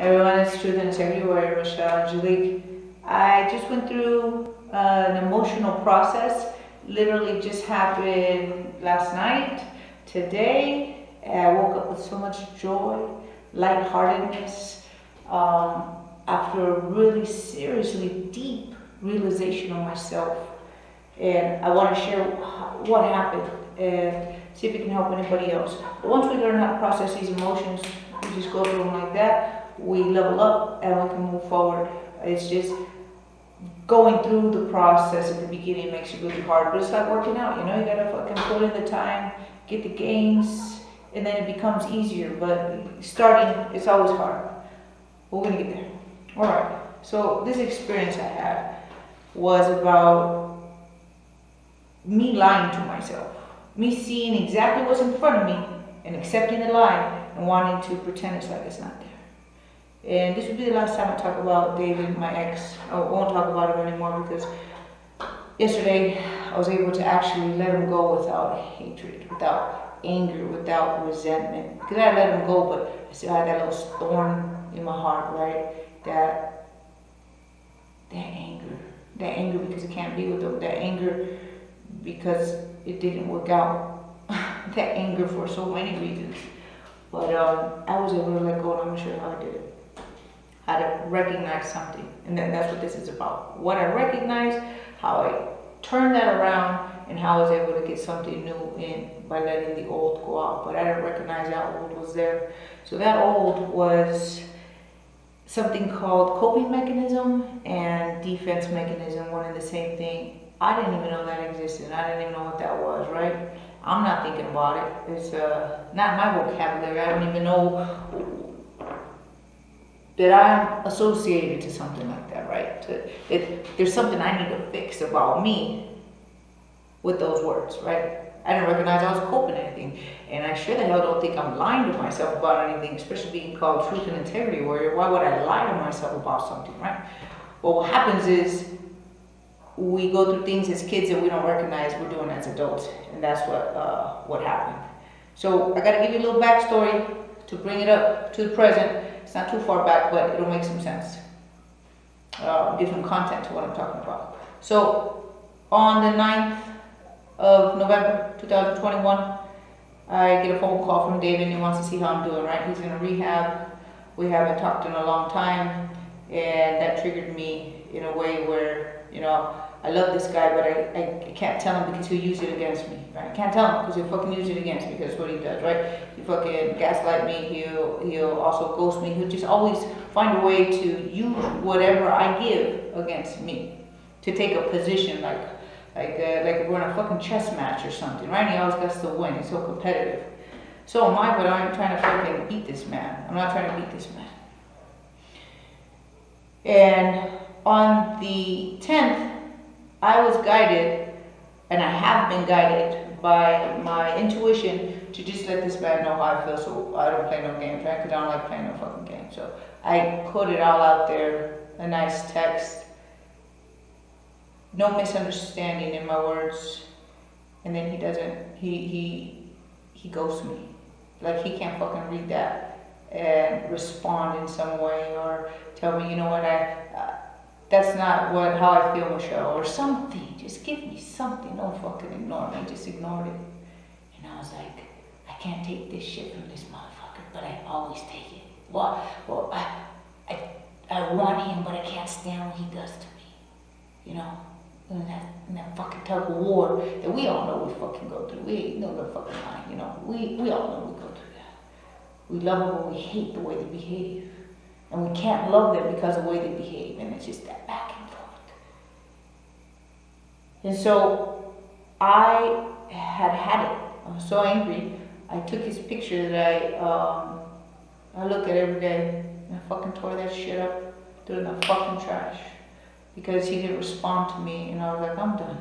Everyone, it's Truth and Integrity Warrior, Michelle Angelique. I just went through an emotional process. Literally just happened last night. Today, I woke up with so much joy, lightheartedness, after a really seriously deep realization of myself. And I want to share what happened and see if it can help anybody else. But once we learn how to process these emotions, we just go through them like that. We level up and we can move forward. It's just going through the process at the beginning makes it really hard, but it's like working out, you know, you gotta fucking put in the time, get the gains, and then it becomes easier, but starting, it's always hard. We're gonna get there. Alright, so this experience I had was about me lying to myself, me seeing exactly what's in front of me and accepting the lie and wanting to pretend it's like it's not there. And this would be the last time I talk about David, my ex. I won't talk about him anymore because yesterday I was able to actually let him go without hatred, without anger, without resentment. Because I let him go, but I still had that little thorn in my heart, right? That anger because I can't be with him, that anger because it didn't work out, that anger for so many reasons. But I was able to let go, and I'm not sure how I did it. How to recognize something, and then that's what this is about. What I recognized, how I turned that around, and how I was able to get something new in by letting the old go out. But I didn't recognize that old was there. So that old was something called coping mechanism and defense mechanism, one and the same thing. I didn't even know that existed. I didn't even know what that was, right? I'm not thinking about it. It's not my vocabulary. I don't even know that I'm associated to something like that, right? There's something I need to fix about me with those words, right? I didn't recognize I was coping anything. And I sure the hell don't think I'm lying to myself about anything, especially being called Truth and Integrity Warrior. Why would I lie to myself about something, right? Well, what happens is we go through things as kids that we don't recognize we're doing as adults. And that's what happened. So I got to give you a little backstory to bring it up to the present. It's not too far back, but it'll make some sense. Different content to what I'm talking about. So, on the 9th of November 2021, I get a phone call from David and he wants to see how I'm doing, right? He's in a rehab. We haven't talked in a long time, and that triggered me in a way where, you know, I love this guy, but I can't tell him because he'll use it against me, right? I can't tell him because he'll fucking use it against me because that's what he does, right? He fucking gaslight me, he'll also ghost me, he'll just always find a way to use whatever I give against me to take a position like we're in a fucking chess match or something, right? And he always gets to win, he's so competitive. So am I, but I'm trying to fucking beat this man. I'm not trying to beat this man. And on the 10th, I was guided, and I have been guided by my intuition to just let this man know how I feel, so I don't play no games, right? Because I don't like playing no fucking games. So I put it all out there, a nice text, no misunderstanding in my words, and then he doesn't, he ghosts me. Like he can't fucking read that and respond in some way or tell me, you know what, that's not how I feel, Michelle, or something. Just give me something. Don't fucking ignore me. Just ignored it. And I was like, I can't take this shit from this motherfucker, but I always take it. Well, I want him, but I can't stand what he does to me. You know, in that fucking tug of war that we all know we fucking go through. We ain't no fucking lie. You know, we all know we go through that. We love them, but we hate the way they behave. And we can't love them because of the way they behave. And it's just that back and forth. And so I had it. I was so angry. I took his picture that I look at every day. And I fucking tore that shit up. Threw it in the fucking trash. Because he didn't respond to me. And I was like, I'm done.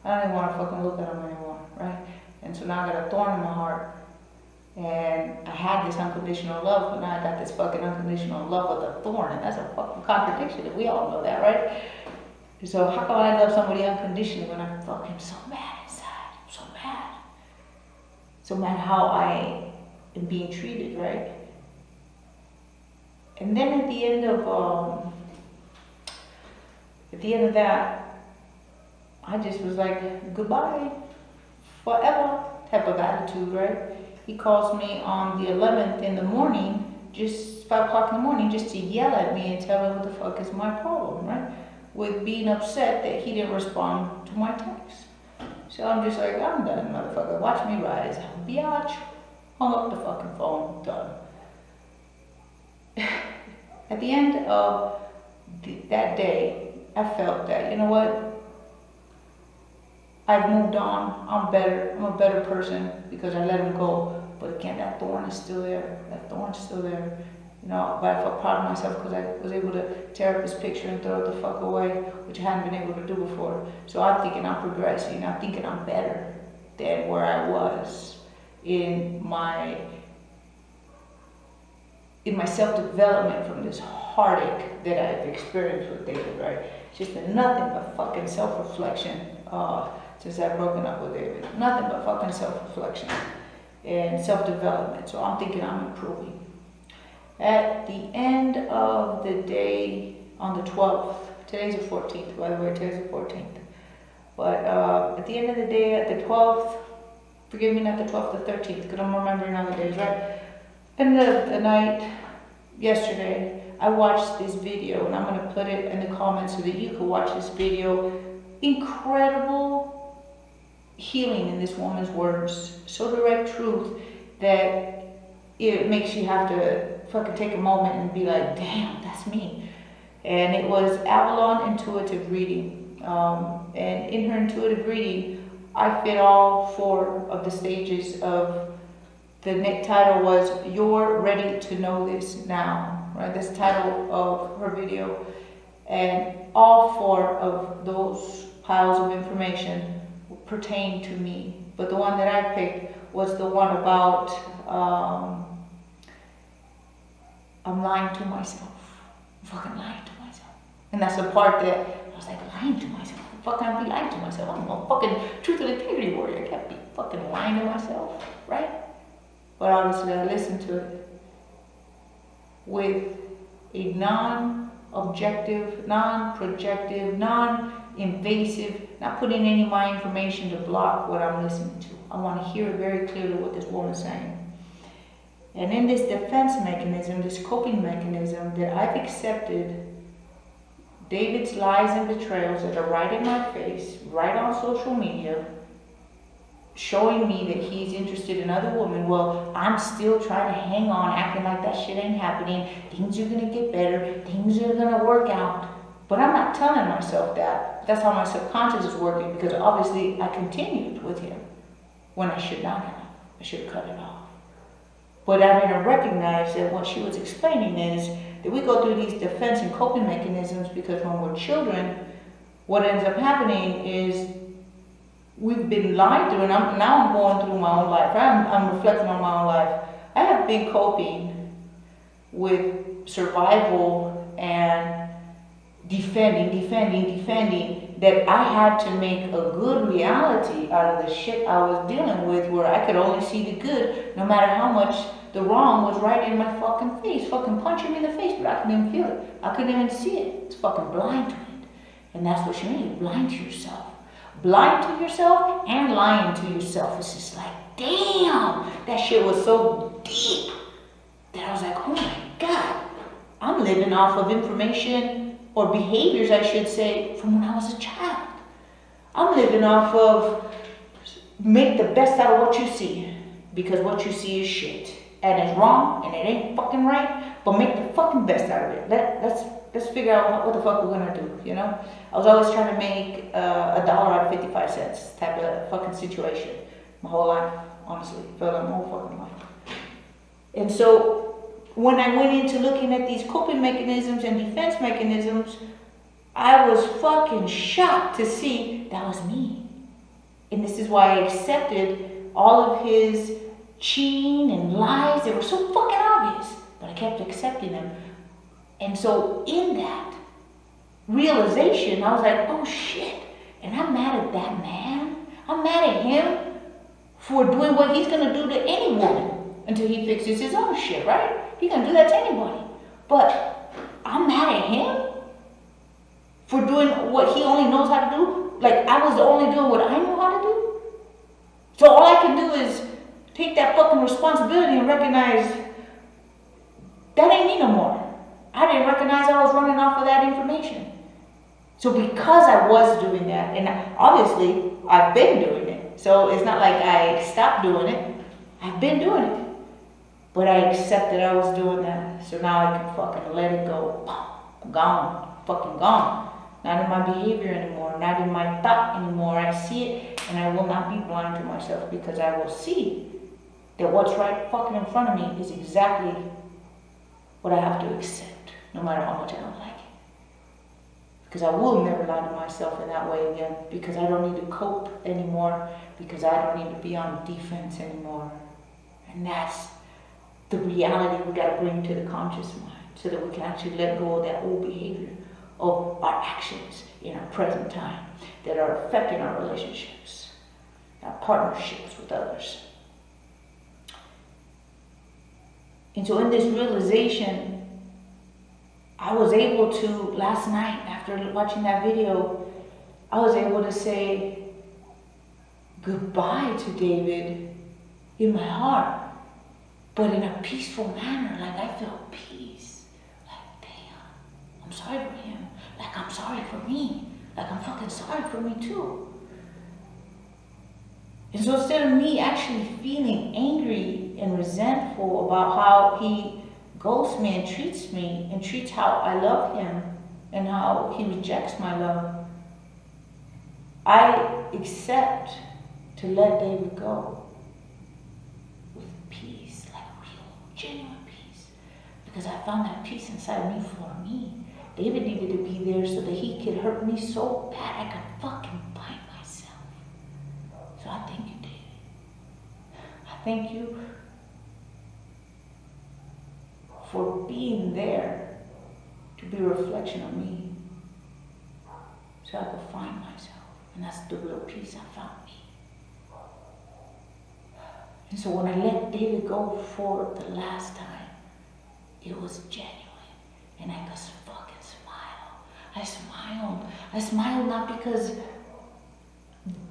I don't even want to fucking look at him anymore. Right? And so now I got a thorn in my heart. And I had this unconditional love, but now I got this fucking unconditional love with a thorn, and that's a fucking contradiction, and we all know that, right? So how come I love somebody unconditionally when I'm fucking so mad inside? I'm so mad. So mad how I am being treated, right? And then at the end of that, I just was like, goodbye, forever type of attitude, right? He calls me on the 11th in the morning, just 5 o'clock in the morning, just to yell at me and tell me what the fuck is my problem, right? With being upset that he didn't respond to my text. So I'm just like, I'm done, motherfucker. Watch me rise. Biatch. Hung up the fucking phone. Done. At the end of that day, I felt that, you know what? I've moved on. I'm better. I'm a better person because I let him go. But again, that thorn is still there. That thorn's still there. You know, but I felt proud of myself because I was able to tear up his picture and throw it the fuck away, which I hadn't been able to do before. So I'm thinking I'm progressing. I'm thinking I'm better than where I was in my self-development from this heartache that I've experienced with David, right? It's just been nothing but fucking self-reflection since I've broken up with David. Nothing but fucking self-reflection and self-development. So I'm thinking I'm improving. At the end of the day, on the 12th, today's the 14th, by the way, today's the 14th. But at the end of the day, at the 12th, forgive me, not the 12th, the 13th, because I'm remembering all the days, right? End of the night, yesterday, I watched this video, and I'm going to put it in the comments so that you can watch this video. Incredible healing in this woman's words. So direct truth that it makes you have to fucking take a moment and be like, damn, that's me. And it was Avalon Intuitive reading. And in her intuitive reading, I fit all 4 of the stages of the title was You're Ready to Know This Now. Right? That's the title of her video. And all 4 of those piles of information pertain to me. But the one that I picked was the one about I'm lying to myself. I'm fucking lying to myself. And that's the part that I was like, lying to myself? Fuck, I can't be lying to myself. I'm a fucking truth and integrity warrior. I can't be fucking lying to myself, right? But obviously I listened to it with a non-objective, non-projective, non-invasive, not putting any of my information to block what I'm listening to. I want to hear very clearly what this woman's saying. And in this defense mechanism, this coping mechanism that I've accepted David's lies and betrayals that are right in my face, right on social media, showing me that he's interested in other women. Well, I'm still trying to hang on, acting like that shit ain't happening. Things are going to get better. Things are going to work out. But I'm not telling myself that. That's how my subconscious is working, because obviously I continued with him when I should not have. I should have cut it off. But I didn't recognize that what she was explaining is that we go through these defense and coping mechanisms because when we're children, what ends up happening is we've been lied through, and now I'm going through my own life. I'm reflecting on my own life. I have been coping with survival and defending, that I had to make a good reality out of the shit I was dealing with, where I could only see the good no matter how much the wrong was right in my fucking face, fucking punching me in the face, but I couldn't even feel it. I couldn't even see it. It's fucking blind to it. And that's what you mean, blind to yourself. Blind to yourself and lying to yourself. It's just like, damn, that shit was so deep that I was like, oh my God, I'm living off of information or behaviors, I should say, from when I was a child. I'm living off of make the best out of what you see, because what you see is shit. And it's wrong, and it ain't fucking right, but make the fucking best out of it. Let's figure out what the fuck we're gonna do, you know? I was always trying to make $1 out of 55 cents type of fucking situation. My whole life, honestly, felt like my whole fucking life. And so, when I went into looking at these coping mechanisms and defense mechanisms, I was fucking shocked to see that was me. And this is why I accepted all of his cheating and lies that were so fucking obvious, but I kept accepting them. And so in that realization, I was like, oh shit, and I'm mad at that man. I'm mad at him for doing what he's gonna do to any woman until he fixes his own shit, right? He's gonna do that to anybody. But I'm mad at him for doing what he only knows how to do. Like, I was only doing what I know how to do. So all I can do is take that fucking responsibility and recognize that ain't me no more. I didn't recognize I was running off of that information. So because I was doing that, and obviously I've been doing it, so it's not like I stopped doing it. I've been doing it. But I accepted I was doing that, so now I can fucking let it go. Gone. Fucking gone. Not in my behavior anymore, not in my thought anymore. I see it, and I will not be blind to myself, because I will see that what's right fucking in front of me is exactly what I have to accept, no matter how much I don't like it. Because I will never lie to myself in that way again, because I don't need to cope anymore, because I don't need to be on defense anymore. And that's the reality we got to bring to the conscious mind, so that we can actually let go of that old behavior, of our actions in our present time that are affecting our relationships, our partnerships with others. And so in this realization, I was able to, last night after watching that video, I was able to say goodbye to David in my heart, but in a peaceful manner. Like, I felt peace. Like, damn, I'm sorry for him. Like, I'm sorry for me. Like, I'm fucking sorry for me too. And so instead of me actually feeling angry and resentful about how he ghosts me and treats how I love him and how he rejects my love, I accept to let David go with peace, like real, genuine peace. Because I found that peace inside me for me. David needed to be there so that he could hurt me so bad I could fucking bite myself. So I thank you, David. I thank you for being there to be a reflection of me, so I could find myself. And that's the real peace I found me. And so when I let David go for the last time, it was genuine. And I could fucking smile. I smiled not because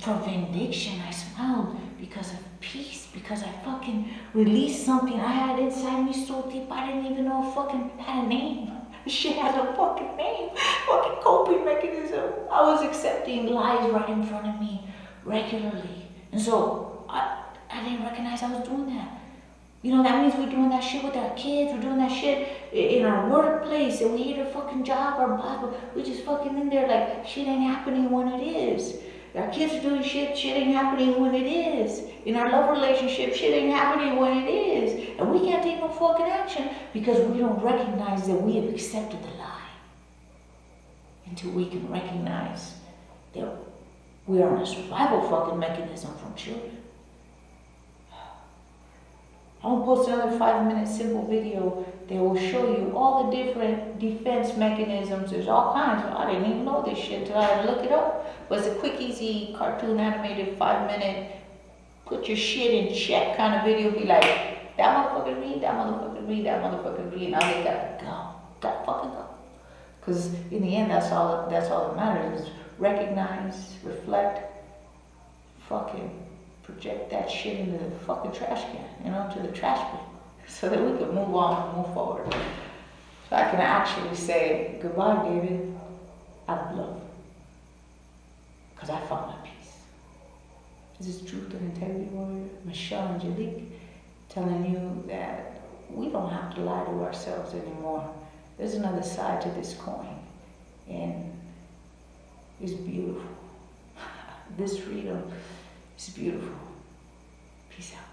for vindication. I smiled because of peace. Because I fucking released something I had inside me so deep I didn't even know it fucking had a name. Shit has a fucking name. Fucking coping mechanism. I was accepting lies right in front of me regularly. And so I didn't recognize I was doing that. You know, that means we're doing that shit with our kids, we're doing that shit in our workplace, and we hate our fucking job, our boss, but we just fucking in there like shit ain't happening when it is. Our kids are doing shit ain't happening when it is. In our love relationship, shit ain't happening when it is. And we can't take no fucking action because we don't recognize that we have accepted the lie. Until we can recognize that we're on a survival fucking mechanism from children. I'm gonna post another 5-minute simple video that will show you all the different defense mechanisms. There's all kinds. I didn't even know this shit until I had to look it up. But it's a quick, easy, cartoon animated 5-minute, put your shit in check kind of video. Be like, that motherfucker read, that motherfucker read, that motherfucker read. And I'll get that go. That fucking go. Because in the end, that's all that matters is recognize, reflect, fucking project that shit into the fucking trash can, to the trash bin, so that we can move on and move forward. So I can actually say, goodbye, David, out of love. Because I found my peace. This is Truth and Integrity Warrior, Michelle Angelique, telling you that we don't have to lie to ourselves anymore. There's another side to this coin, and it's beautiful. This freedom is beautiful. Peace out.